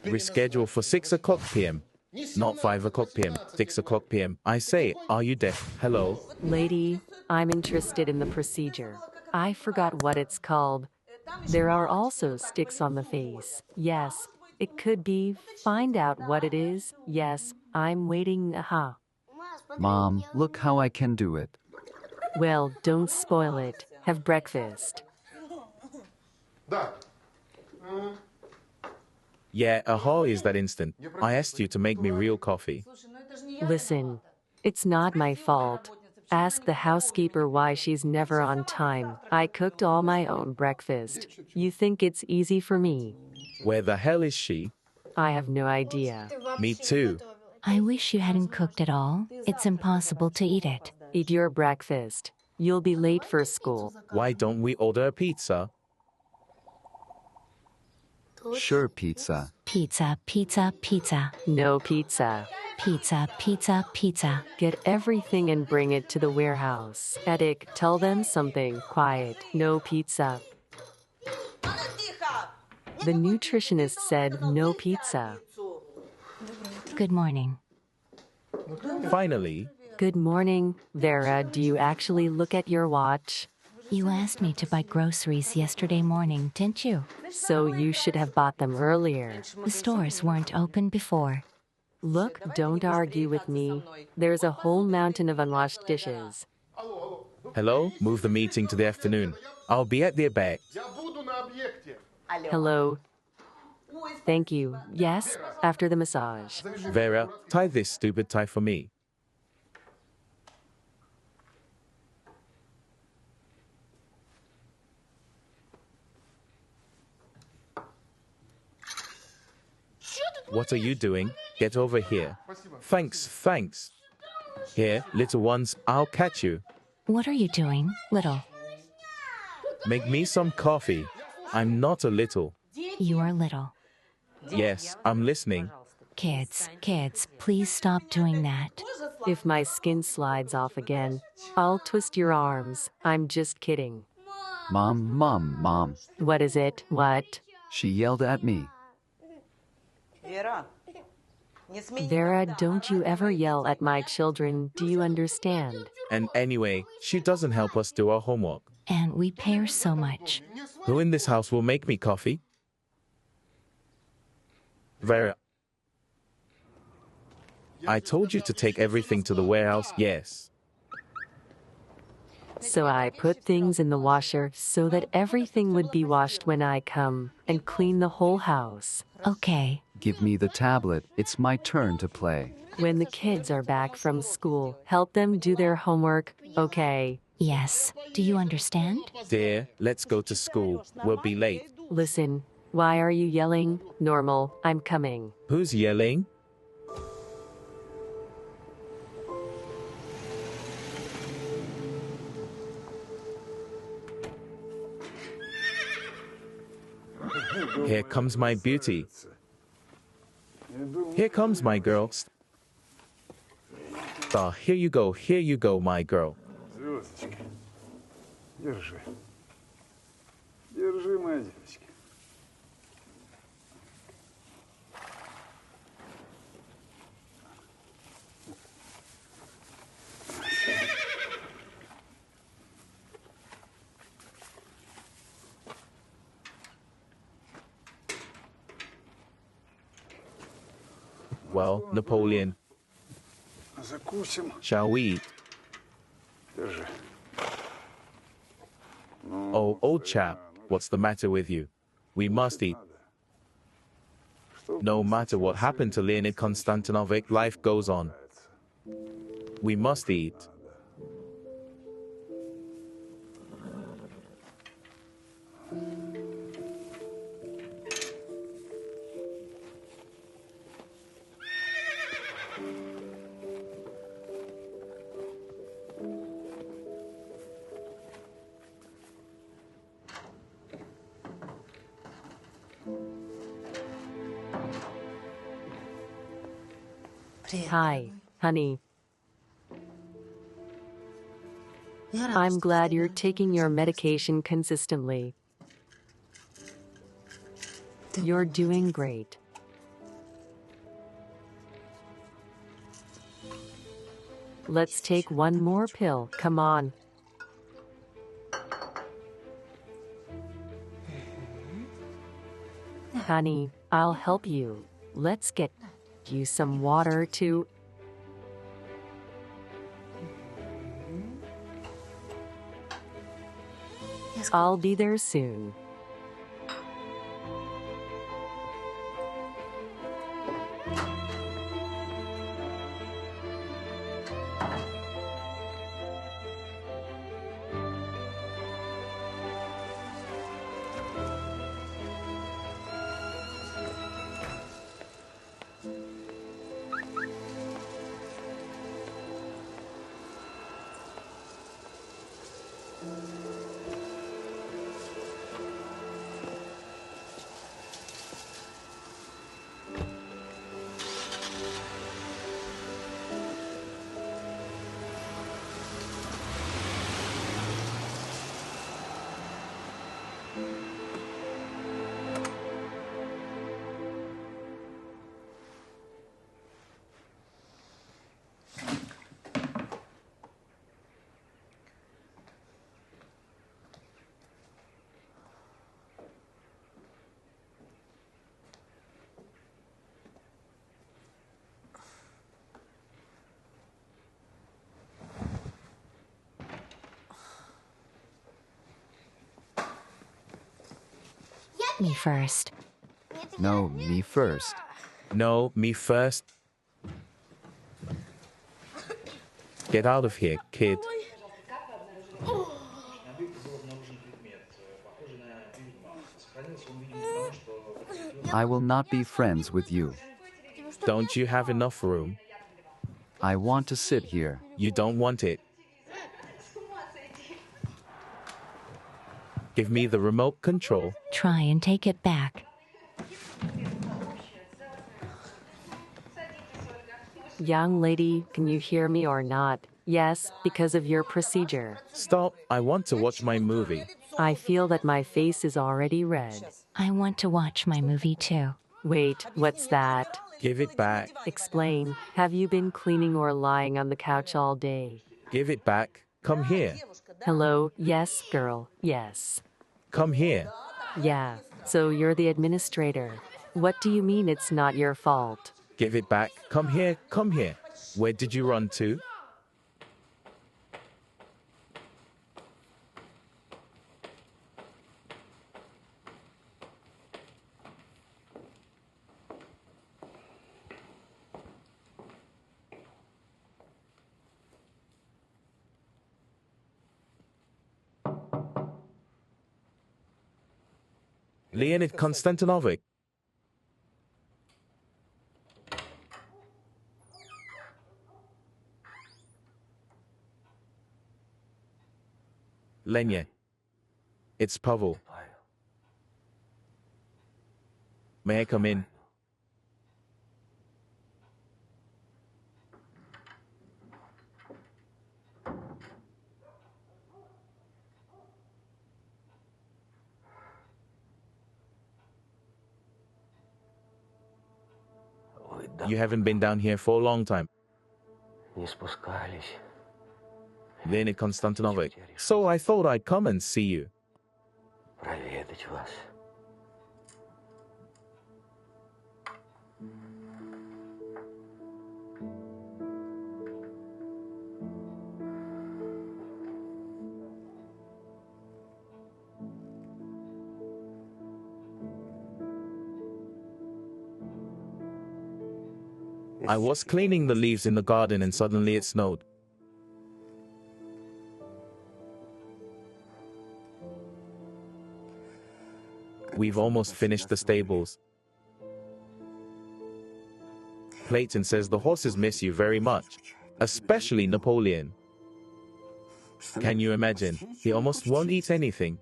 Reschedule for 6 o'clock p.m. Not 5 o'clock p.m., 6 o'clock p.m. I say, are you deaf? Hello? Lady, I'm interested in the procedure. I forgot what it's called. There are also sticks on the face. Yes, it could be. Find out what it is. Yes, I'm waiting. Aha. Mom, look how I can do it. Well, don't spoil it. Have breakfast. Yeah, aha is that instant. I asked you to make me real coffee. Listen, it's not my fault. Ask the housekeeper why she's never on time. I cooked all my own breakfast. You think it's easy for me? Where the hell is she? I have no idea. Me too. I wish you hadn't cooked at all. It's impossible to eat it. Eat your breakfast. You'll be late for school. Why don't we order a pizza? Sure, pizza. Pizza, pizza, pizza. No pizza. Pizza, pizza, pizza. Get everything and bring it to the warehouse. Edik, tell them something. Quiet. No pizza. The nutritionist said no pizza. Good morning. Finally. Good morning. Vera, do you actually look at your watch? You asked me to buy groceries yesterday morning, didn't you? So you should have bought them earlier. The stores weren't open before. Look, don't argue with me. There's a whole mountain of unwashed dishes. Hello? Move the meeting to the afternoon. I'll be at the back. Hello. Thank you. Yes, after the massage. Vera, tie this stupid tie for me. What are you doing? Get over here. Thanks, thanks. Here, little ones, I'll catch you. What are you doing, little? Make me some coffee. I'm not a little. You are little. Yes, I'm listening. Kids, please stop doing that. If my skin slides off again, I'll twist your arms. I'm just kidding. Mom. What is it? What? She yelled at me. Vera, don't you ever yell at my children, do you understand? And anyway, she doesn't help us do our homework. And we pay her so much. Who in this house will make me coffee? Vera. I told you to take everything to the warehouse, yes. So I put things in the washer so that everything would be washed when I come and clean the whole house. Okay. Give me the tablet. It's my turn to play. When the kids are back from school, help them do their homework, okay? Yes. Do you understand? Dear, let's go to school. We'll be late. Listen, why are you yelling? Normal, I'm coming. Who's yelling? Here comes my beauty. Here comes my girl. Here you go, my girl. Звездочка, держи. Держи, моя девочка. Well, Napoleon, Закусим. shall we eat? Держи. Oh, old chap, what's the matter with you? We must eat. No matter what happened to Leonid Konstantinovich, life goes on. We must eat. Hi, honey. I'm glad you're taking your medication consistently. You're doing great. Let's take one more pill. Come on. Honey, I'll help you. Let's get you some water too. I'll be there soon. Me first. No, me first. No, me first. Get out of here, kid. I will not be friends with you. Don't you have enough room? I want to sit here. You don't want it. Give me the remote control. Try and take it back. Young lady, can you hear me or not? Yes, because of your procedure. Stop, I want to watch my movie. I feel that my face is already red. I want to watch my movie too. Wait, what's that? Give it back. Explain. Have you been cleaning or lying on the couch all day? Give it back. Come here. Hello? Yes, girl. Yes. Come here. Yeah. So you're the administrator. What do you mean it's not your fault? Give it back. Come here. Come here. Where did you run to? Leonid Konstantinovic. Lenya. It's Pavel. May I come in? You haven't been down here for a long time. Leonid Konstantinovic. So I thought I'd come and see you. I was cleaning the leaves in the garden and suddenly it snowed. We've almost finished the stables. Clayton says the horses miss you very much, especially Napoleon. Can you imagine? He almost won't eat anything.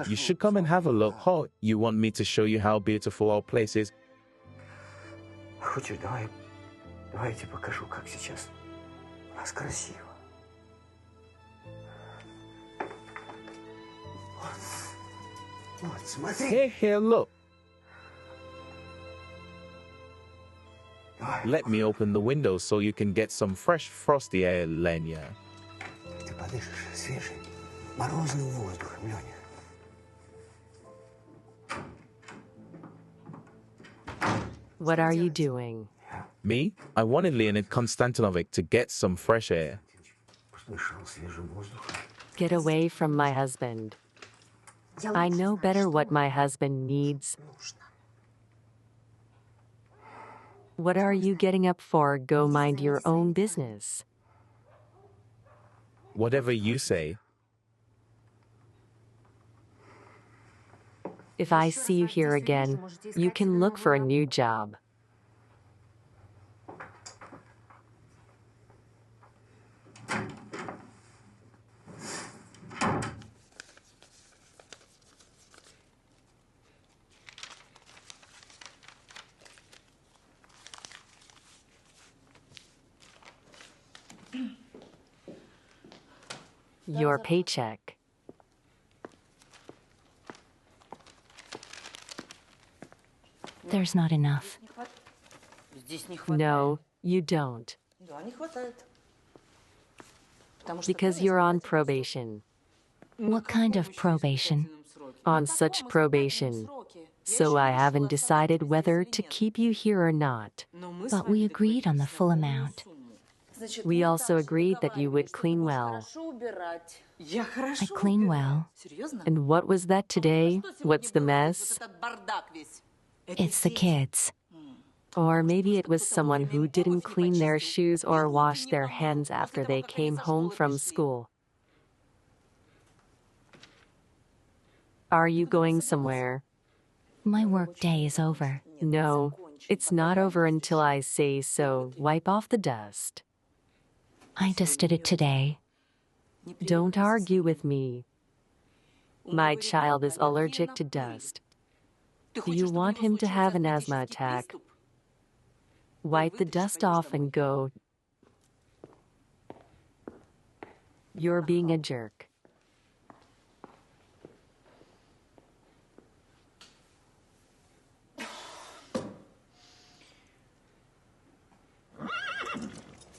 You should come and have a look. Oh, you want me to show you how beautiful our place is? Хочешь, давай я тебе покажу, как сейчас. У нас красиво. Вот, смотри. Here, look. Let me open the window so you can get some fresh, frosty air, Lenya. Ты подышишь свежим, морозным воздухом, Леня. What are you doing? Me? I wanted Leonid Konstantinovic to get some fresh air. Дышал свежим воздухом. Get away from my husband. I know better what my husband needs. What are you getting up for? Go mind your own business. Whatever you say. If I see you here again, you can look for a new job. Your paycheck. There's not enough. No, you don't. Because you're on probation. What kind of probation? On such probation. So I haven't decided whether to keep you here or not. But we agreed on the full amount. We also agreed that you would clean well. I clean well. And what was that today? What's the mess? It's the kids. Or maybe it was someone who didn't clean their shoes or wash their hands after they came home from school. Are you going somewhere? My work day is over. No, it's not over until I say so. Wipe off the dust. I just did it today. Don't argue with me. My child is allergic to dust. Do you want him to have an asthma attack? Wipe the dust off and go. You're being a jerk.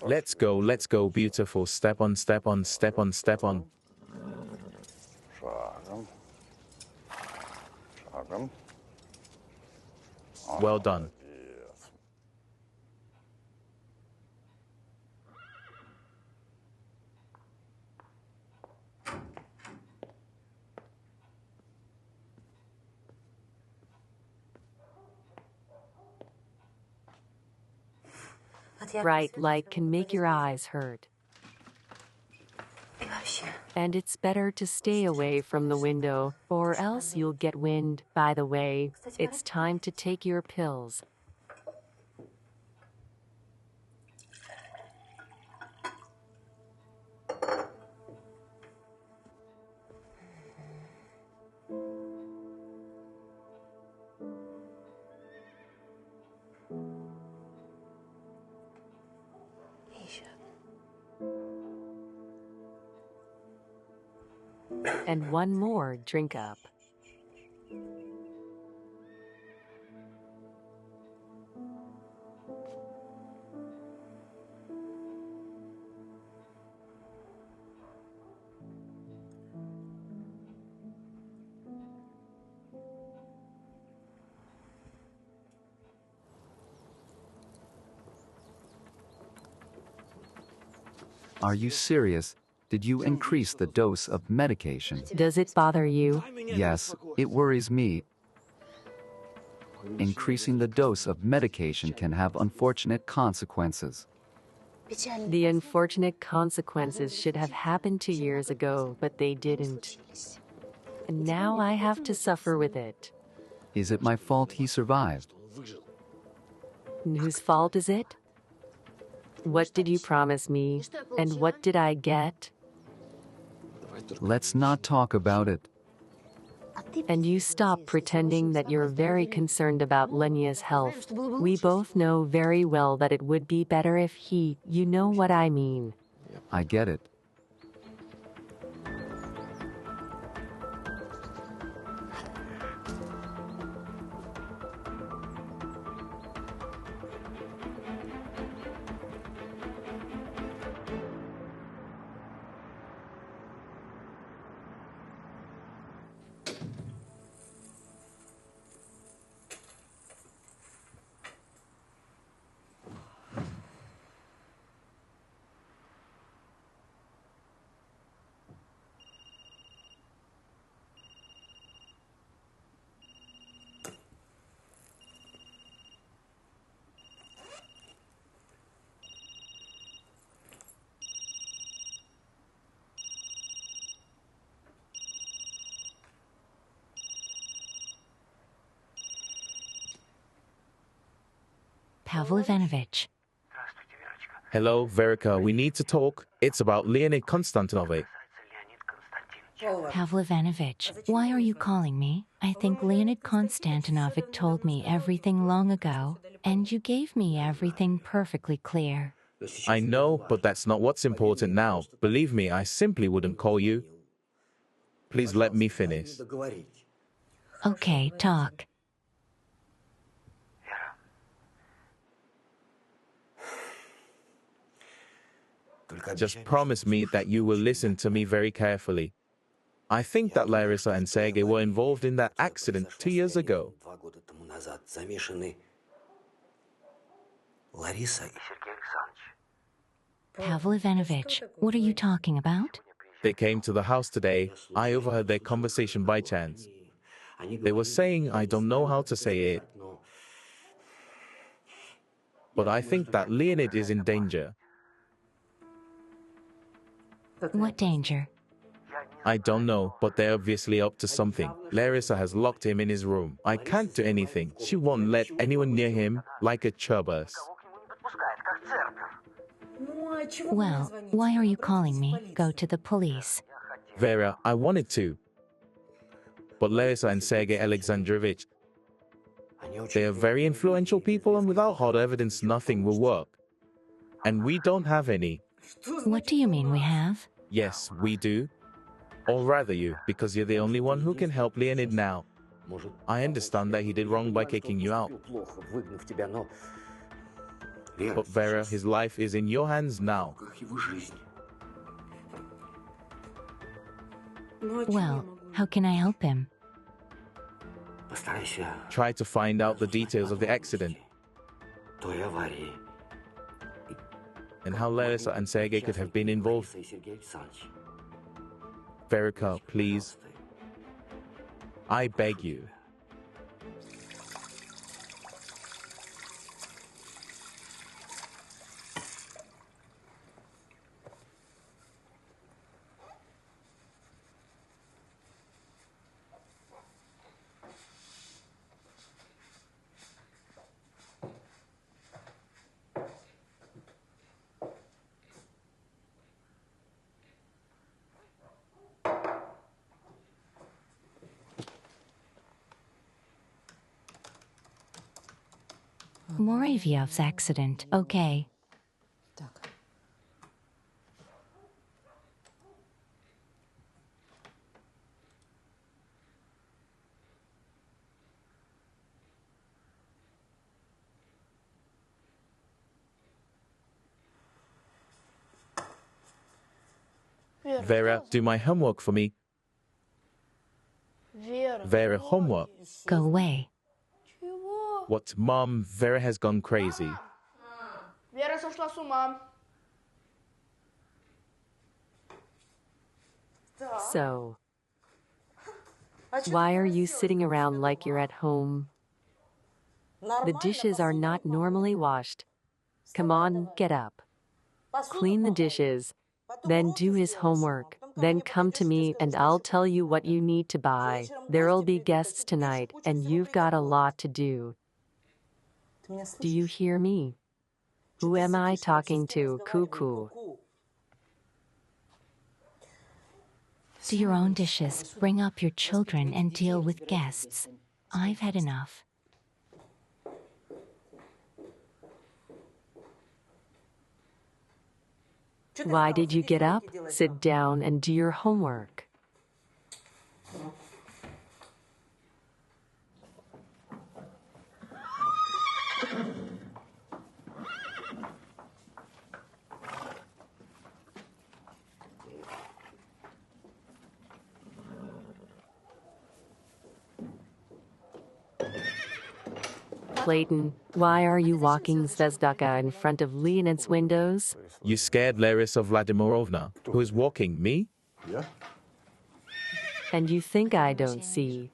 Let's go, beautiful. Step on, step on, step on, step on. Шагом. Шагом. Well done. Молодец. Bright light can make your eyes hurt. And it's better to stay away from the window, or else you'll get wind. By the way, it's time to take your pills. And one more drink up. Are you serious? Did you increase the dose of medication? Does it bother you? Yes, it worries me. Increasing the dose of medication can have unfortunate consequences. The unfortunate consequences should have happened 2 years ago, but they didn't. And now I have to suffer with it. Is it my fault he survived? And whose fault is it? What did you promise me? And what did I get? Let's not talk about it. And you stop pretending that you're very concerned about Lenya's health. We both know very well that it would be better if he, you know what I mean. I get it. Pavel Ivanovich. Hello, Verica, we need to talk. It's about Leonid Konstantinovich. Pavel Ivanovich, why are you calling me? I think Leonid Konstantinovich told me everything long ago, and you gave me everything perfectly clear. I know, but that's not what's important now. Believe me, I simply wouldn't call you. Please let me finish. Okay, talk. Just promise me that you will listen to me very carefully. I think that Larissa and Sergei were involved in that accident 2 years ago. Pavel Ivanovich, what are you talking about? They came to the house today. I overheard their conversation by chance. They were saying, I don't know how to say it, but I think that Leonid is in danger. What danger? I don't know, but they're obviously up to something. Larissa has locked him in his room. I can't do anything. She won't let anyone near him like a chubus. Well, why are you calling me? Go to the police. Vera, I wanted to. But Larissa and Sergei Alexandrovich, they are very influential people, and without hard evidence, nothing will work. And we don't have any. What do you mean we have? Yes, we do. Or rather you, because you're the only one who can help Leonid now. I understand that he did wrong by kicking you out. But Vera, his life is in your hands now. Well, how can I help him? Try to find out the details of the accident and how Larissa and Sergei could have been involved. Verica, please. I beg you. Moraviev's accident, okay. Vera, do my homework for me. Vera, homework. Go away. What, Mom? Vera has gone crazy. Вера сошла с ума. So, why are you sitting around like you're at home? The dishes are not normally washed. Come on, get up. Clean the dishes, then do his homework, then come to me and I'll tell you what you need to buy. There'll be guests tonight and you've got a lot to do. Do you hear me? Who am I talking to, cuckoo? Do your own dishes, bring up your children, and deal with guests. I've had enough. Why did you get up? Sit down and do your homework. Clayton, why are you walking Zvezdaka in front of Leonid's windows? You scared Larissa Vladimirovna, who is walking me? And you think I don't see?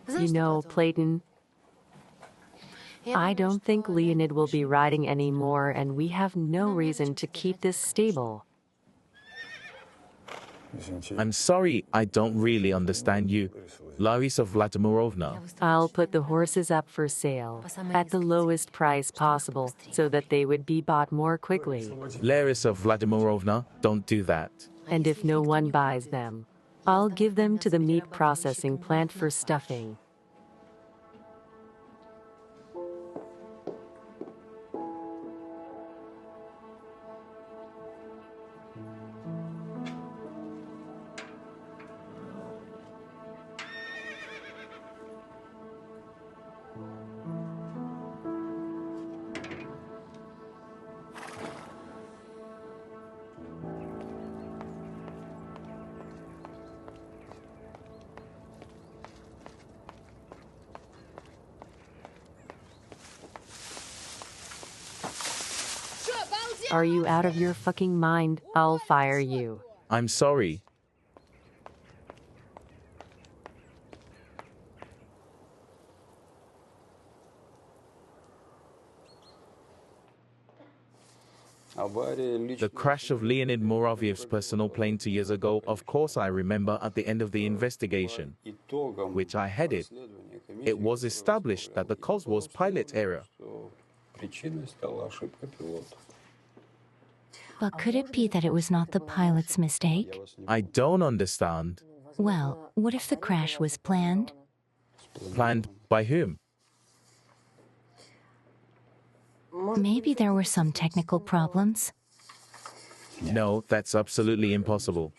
You know, Clayton, I don't think Leonid will be riding anymore, and we have no reason to keep this stable. Извините. I'm sorry, I don't really understand you. Larisa Vladimirovna. I'll put the horses up for sale at the lowest price possible so that they would be bought more quickly. Larisa Vladimirovna, don't do that. And if no one buys them, I'll give them to the meat processing plant for stuffing. Are you out of your fucking mind? I'll fire you. I'm sorry. The crash of Leonid Muravyev's personal plane 2 years ago, of course I remember at the end of the investigation, which I headed. It was established that the cause was pilot error. But could it be that it was not the pilot's mistake? I don't understand. Well, what if the crash was planned? Planned by whom? Maybe there were some technical problems. No, that's absolutely impossible.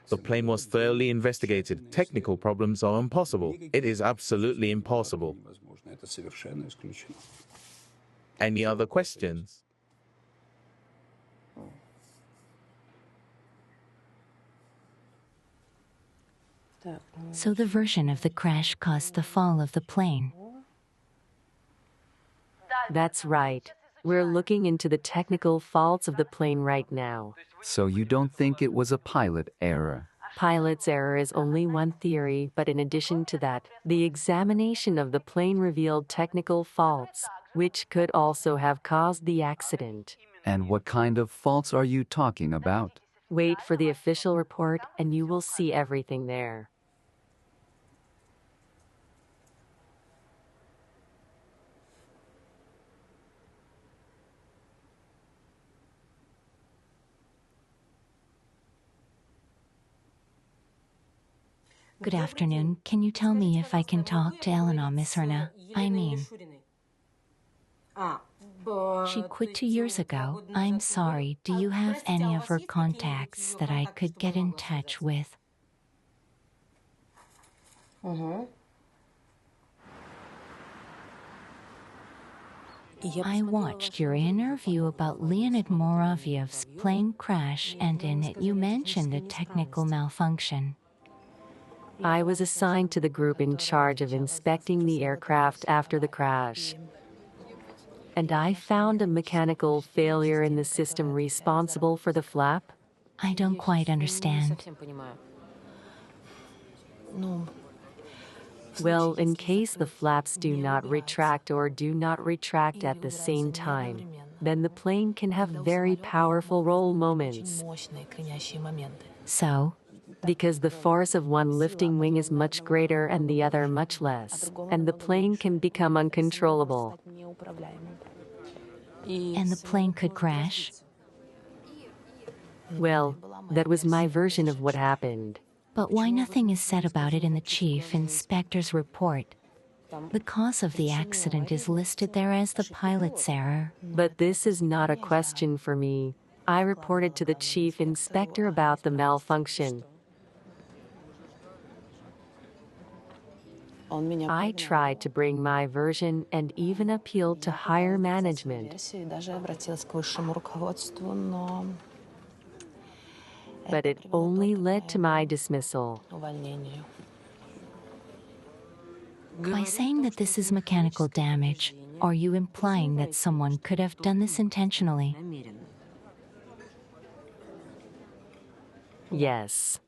The plane was thoroughly investigated. Technical problems are impossible. It is absolutely impossible. Any other questions? So the version of the crash caused the fall of the plane. That's right. We're looking into the technical faults of the plane right now. So you don't think it was a pilot error? Pilot's error is only one theory, but in addition to that, the examination of the plane revealed technical faults, which could also have caused the accident. And what kind of faults are you talking about? Wait for the official report and you will see everything there. Good afternoon. Can you tell me if I can talk to Elena Misrna? I mean, she quit 2 years ago. I'm sorry. Do you have any of her contacts that I could get in touch with? I watched your interview about Leonid Muravyev's plane crash, and in it you mentioned a technical malfunction. I was assigned to the group in charge of inspecting the aircraft after the crash. And I found a mechanical failure in the system responsible for the flap. I don't quite understand. Well, in case the flaps do not retract or do not retract at the same time, then the plane can have very powerful roll moments. So? Because the force of one lifting wing is much greater and the other much less, and the plane can become uncontrollable. And the plane could crash? Well, that was my version of what happened. But why nothing is said about it in the chief inspector's report? The cause of the accident is listed there as the pilot's error. But this is not a question for me. I reported to the chief inspector about the malfunction. I tried to bring my version and even appealed to higher management. But it only led to my dismissal. By saying that this is mechanical damage, are you implying that someone could have done this intentionally? Yes.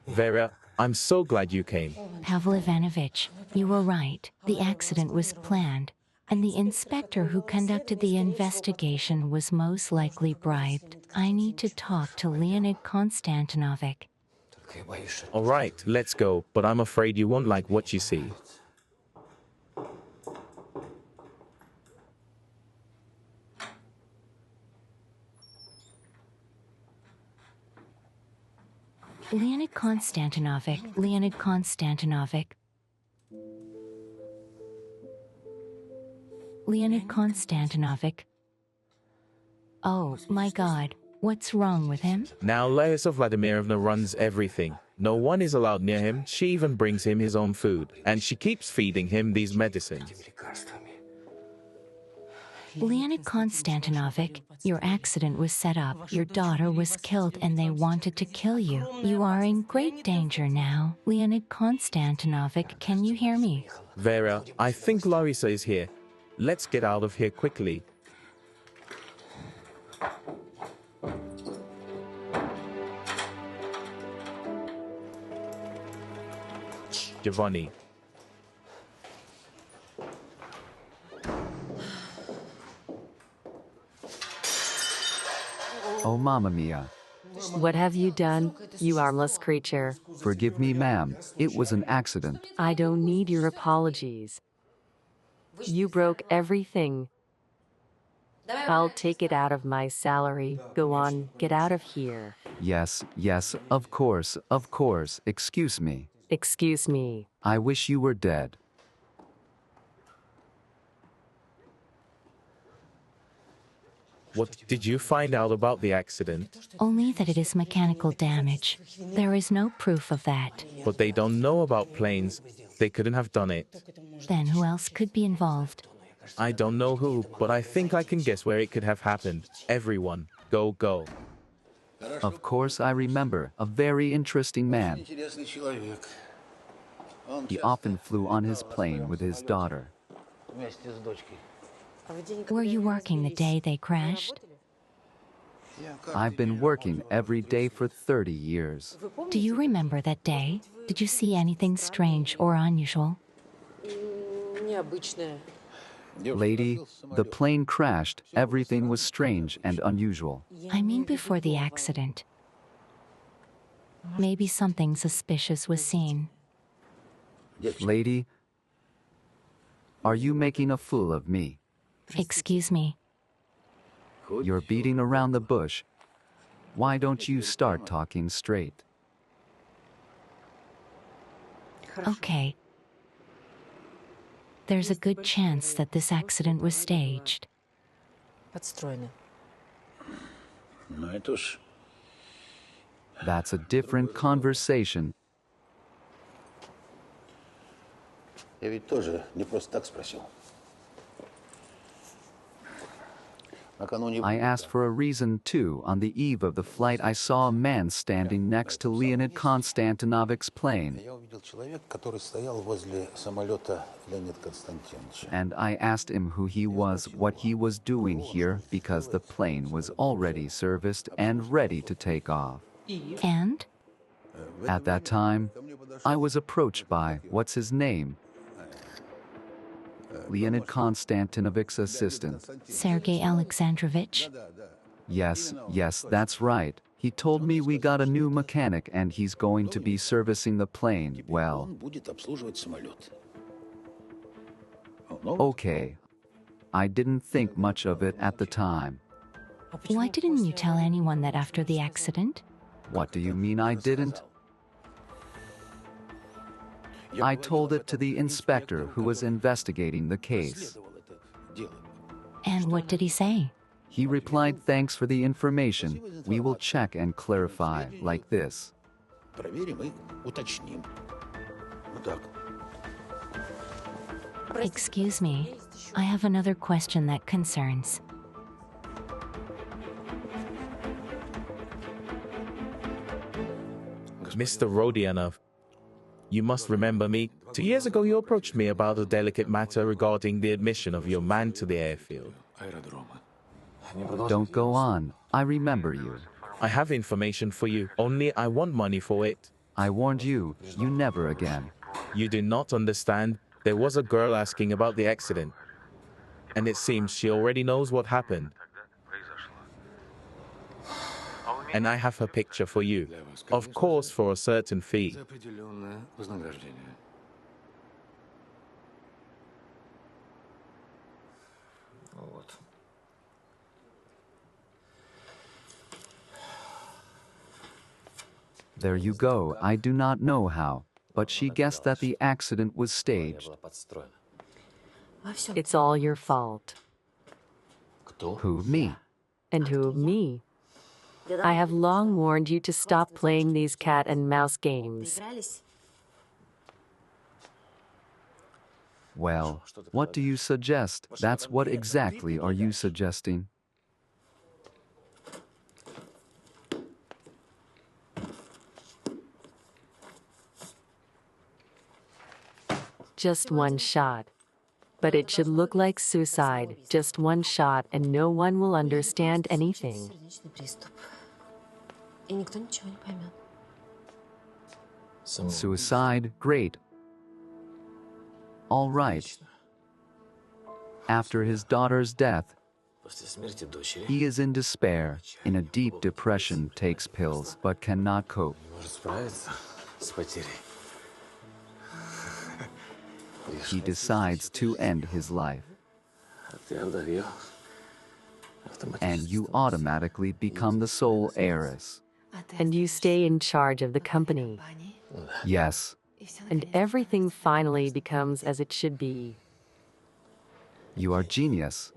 Vera, I'm so glad you came. Pavel Ivanovich, you were right. The accident was planned, and the inspector who conducted the investigation was most likely bribed. I need to talk to Leonid Konstantinovich. All right, let's go, but I'm afraid you won't like what you see. Leonid Konstantinovich, Leonid Konstantinovich. Leonid Konstantinovich. Oh, my God, what's wrong with him? Now Larisa Vladimirovna runs everything. No one is allowed near him. She even brings him his own food, and she keeps feeding him these medicines. Leonid Konstantinovich, your accident was set up, your daughter was killed, and they wanted to kill you. You are in great danger now. Leonid Konstantinovich, can you hear me? Vera, I think Larisa is here. Let's get out of here quickly. Giovanni. Oh, Mamma Mia. What have you done, you harmless creature? Forgive me, ma'am. It was an accident. I don't need your apologies. You broke everything. I'll take it out of my salary. Go on, get out of here. Yes, yes, of course, of course. Excuse me. Excuse me. I wish you were dead. What did you find out about the accident? Only that it is mechanical damage. There is no proof of that. But they don't know about planes. They couldn't have done it. Then who else could be involved? I don't know who, but I think I can guess where it could have happened. Everyone, go, go. Of course, I remember. A very interesting man. He often flew on his plane with his daughter. Were you working the day they crashed? I've been working every day for 30 years. Do you remember that day? Did you see anything strange or unusual? Lady, the plane crashed. Everything was strange and unusual. I mean before the accident. Maybe something suspicious was seen. Lady, are you making a fool of me? Excuse me. You're beating around the bush. Why don't you start talking straight? Okay. There's a good chance that this accident was staged. That's a different conversation. Я ведь тоже не просто так спросил. I asked for a reason, too. On the eve of the flight, I saw a man standing next to Leonid Konstantinovich's plane. And I asked him who he was, what he was doing here, because the plane was already serviced and ready to take off. And? At that time, I was approached by, what's his name? Leonid Konstantinovich's assistant. Sergei Alexandrovich? Yes, yes, that's right. He told me we got a new mechanic and he's going to be servicing the plane. Well, okay. I didn't think much of it at the time. Why didn't you tell anyone that after the accident? What do you mean I didn't? I told it to the inspector who was investigating the case. And what did he say? He replied, thanks for the information. We will check and clarify, like this. Excuse me, I have another question that concerns. Mr. Rodionov, you must remember me. 2 years ago, you approached me about a delicate matter regarding the admission of your man to the airfield. Don't go on. I remember you. I have information for you, only I want money for it. I warned you, you never again. You do not understand. There was a girl asking about the accident. And it seems she already knows what happened. And I have her picture for you. Of course, for a certain fee. За определенное вознаграждение. Вот. There you go. I do not know how, but she guessed that the accident was staged. It's all your fault. Who, me? And who, me? I have long warned you to stop playing these cat and mouse games. Well, what do you suggest? That's what exactly are you suggesting? Just one shot. But it should look like suicide. Just one shot and no one will understand anything. Suicide? Great. All right. After his daughter's death, he is in despair, in a deep depression, takes pills, but cannot cope. He decides to end his life. And you automatically become the sole heiress. And you stay in charge of the company. Yes. And everything finally becomes as it should be. You are genius.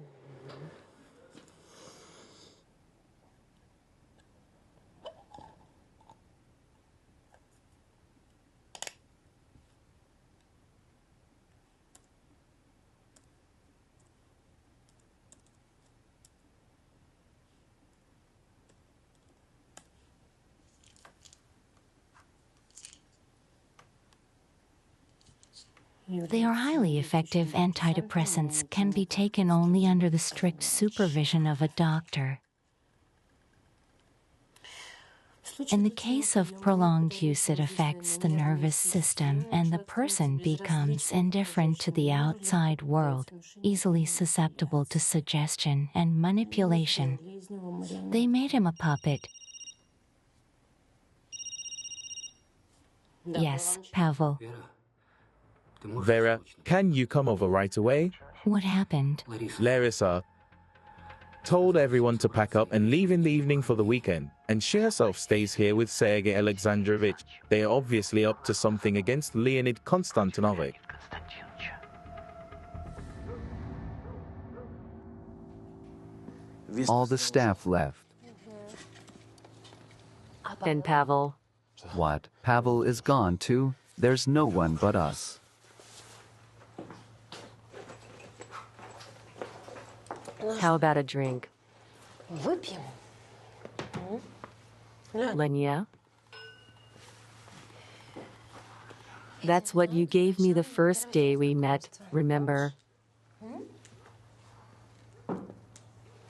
They are highly effective antidepressants, can be taken only under the strict supervision of a doctor. In the case of prolonged use, it affects the nervous system and the person becomes indifferent to the outside world, easily susceptible to suggestion and manipulation. They made him a puppet. Yes, Pavel. Vera, can you come over right away? What happened? Larissa told everyone to pack up and leave in the evening for the weekend, and she herself stays here with Sergei Alexandrovich. They are obviously up to something against Leonid Konstantinovich. All the staff left. And Pavel? What? Pavel is gone too? There's no one but us. How about a drink? Lenya? That's what you gave me the first day we met, remember?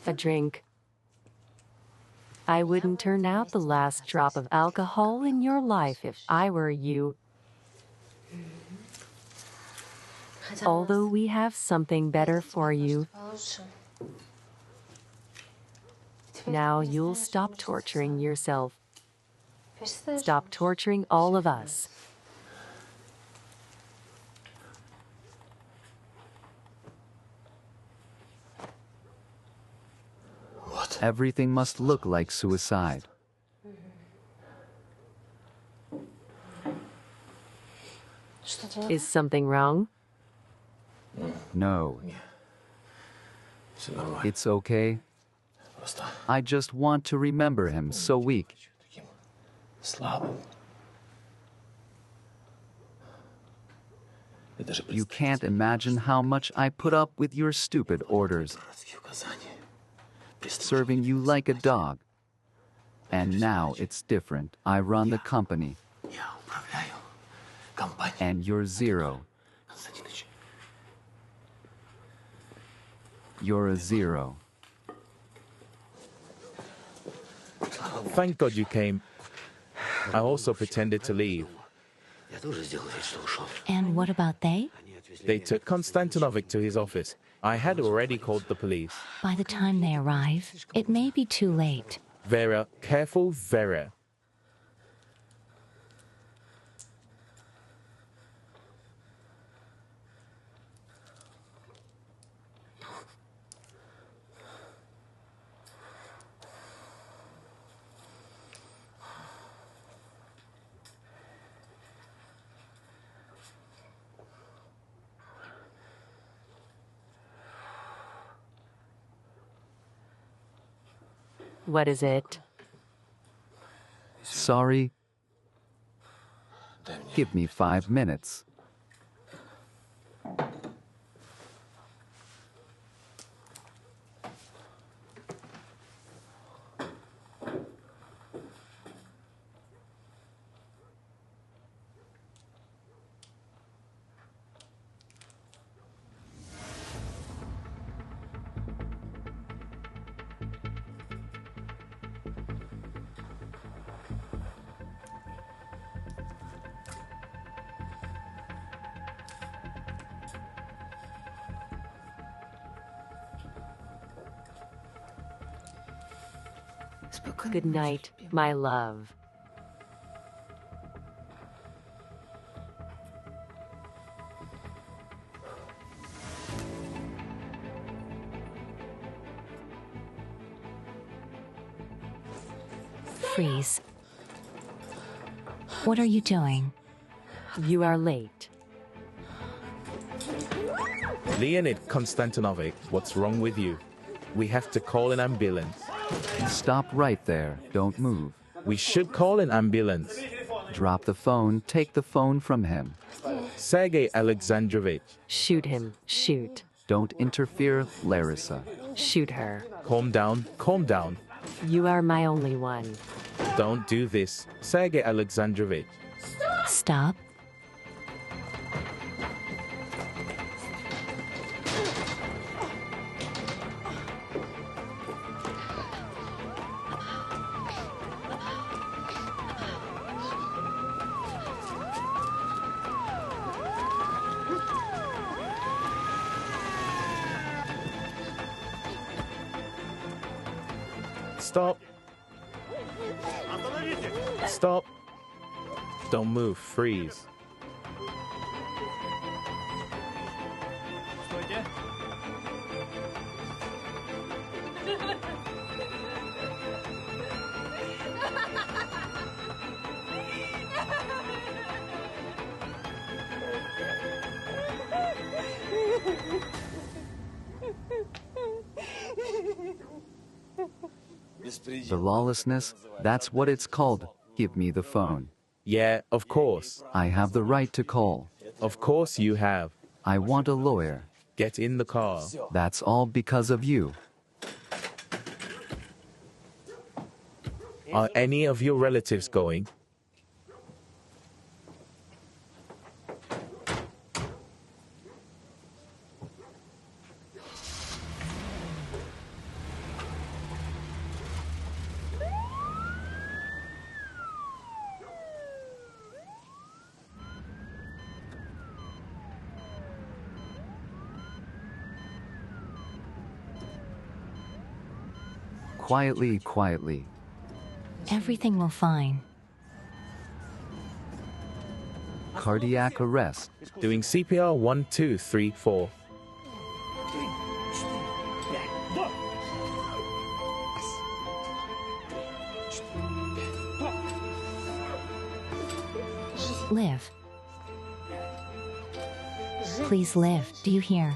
A drink. I wouldn't turn out the last drop of alcohol in your life if I were you. Although we have something better for you. Now you'll stop torturing yourself. Stop torturing all of us. What? Everything must look like suicide. Is something wrong? No. It's okay. I just want to remember him so weak. You can't imagine how much I put up with your stupid orders, serving you like a dog. And now it's different. I run the company. And you're zero. You're a zero. Thank God you came. I also pretended to leave. And what about they? They took Konstantinovic to his office. I had already called the police. By the time they arrive, it may be too late. Vera, careful, Vera. What is it? Sorry. Give me 5 minutes. Good night, my love. Freeze. What are you doing? You are late. Leonid Konstantinovic, what's wrong with you? We have to call an ambulance. Stop right there. Don't move. We should call an ambulance. Drop the phone. Take the phone from him. Sergei Alexandrovich. Shoot him. Shoot. Don't interfere, Larissa. Shoot her. Calm down, calm down. You are my only one. Don't do this, Sergei Alexandrovich. Stop. Stop. Stop. Don't move, freeze. The lawlessness, that's what it's called. Give me the phone. Yeah, of course. I have the right to call. Of course you have. I want a lawyer. Get in the car. That's all because of you. Are any of your relatives going? Quietly, quietly. Everything will fine. Cardiac arrest. Doing CPR 1, 2, 3, 4. Live. Please live. Do you hear?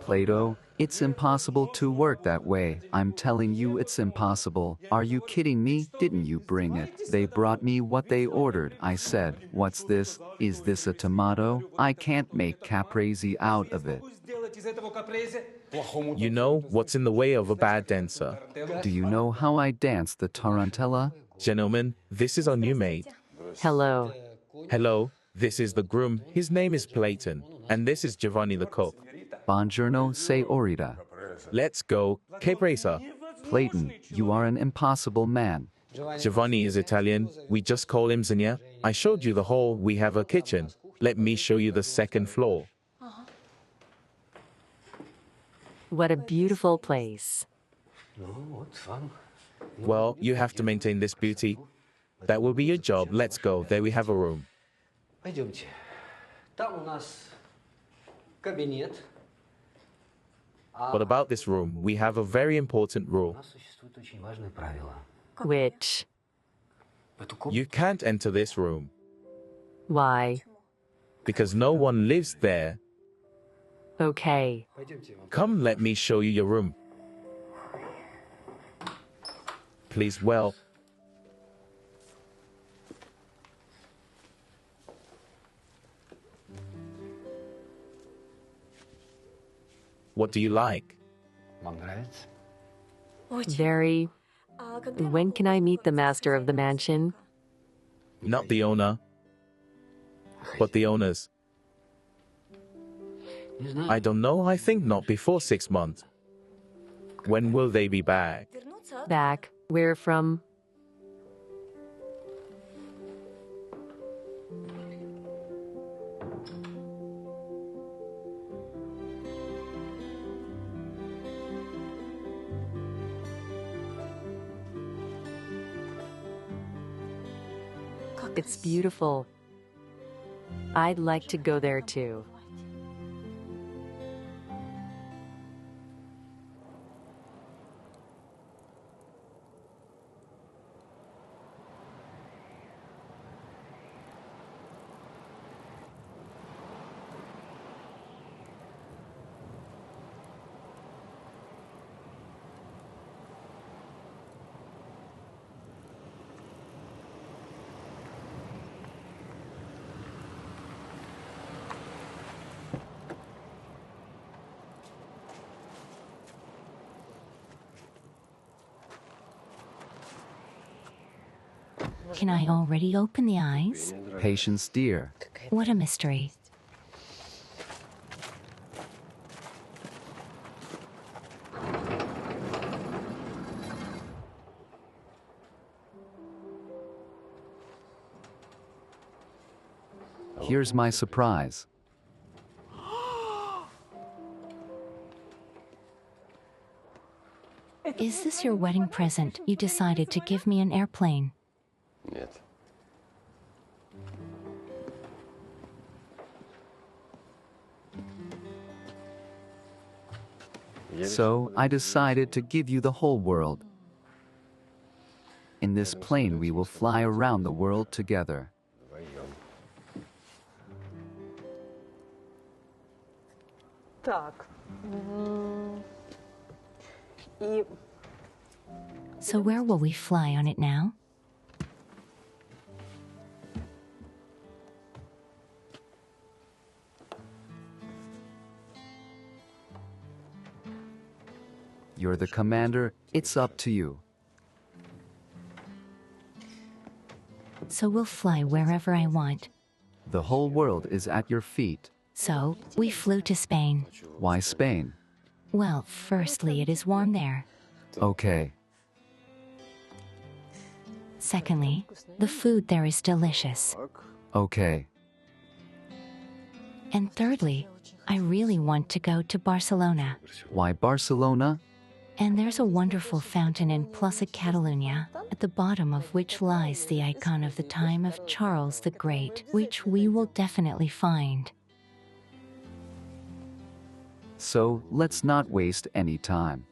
Plato, it's impossible to work that way. I'm telling you it's impossible. Are you kidding me? Didn't you bring it? They brought me what they ordered. I said, what's this? Is this a tomato? I can't make caprese out of it. You know what's in the way of a bad dancer. Do you know how I dance the tarantella? Gentlemen, this is our new maid. Hello. Hello, this is the groom. His name is Platon. And this is Giovanni the cook. Buongiorno, say Orita. Let's go, Capresa. Clayton, you are an impossible man. Giovanni is Italian. We just call him Zania. I showed you the hall. We have a kitchen. Let me show you the second floor. What a beautiful place. Well, you have to maintain this beauty. That will be your job. Let's go. There we have a room. Пойдемте. Там у нас кабинет. But about this room, we have a very important У rule. нас существует очень важное правило. Which? В эту комнату You can't enter this room Why? because no one lives there. Okay. пойдемте, я вам Come, let me show you your room. Please, well, what do you like? Вам нравится? Very. When can I meet the master of the mansion? Not the owner, but the owners. Не знаю. I don't know. I think not before 6 months. When will they be back? Back. Where from? It's beautiful. I'd like to go there too. Can I already open the eyes? Patience, dear. What a mystery. Here's my surprise. Is this your wedding present? You decided to give me an airplane. Нет. So, I decided to give you the whole world. In this plane, we will fly around the world together. Вдвоем. Так. И So where will we fly on it now? You're the commander, it's up to you. So we'll fly wherever I want. The whole world is at your feet. So we flew to Spain. Why Spain? Well, firstly, it is warm there. Okay. Secondly, the food there is delicious. Okay. And thirdly, I really want to go to Barcelona. Why Barcelona? And there's a wonderful fountain in Plaza Catalunya, at the bottom of which lies the icon of the time of Charles the Great, which we will definitely find. So, let's not waste any time.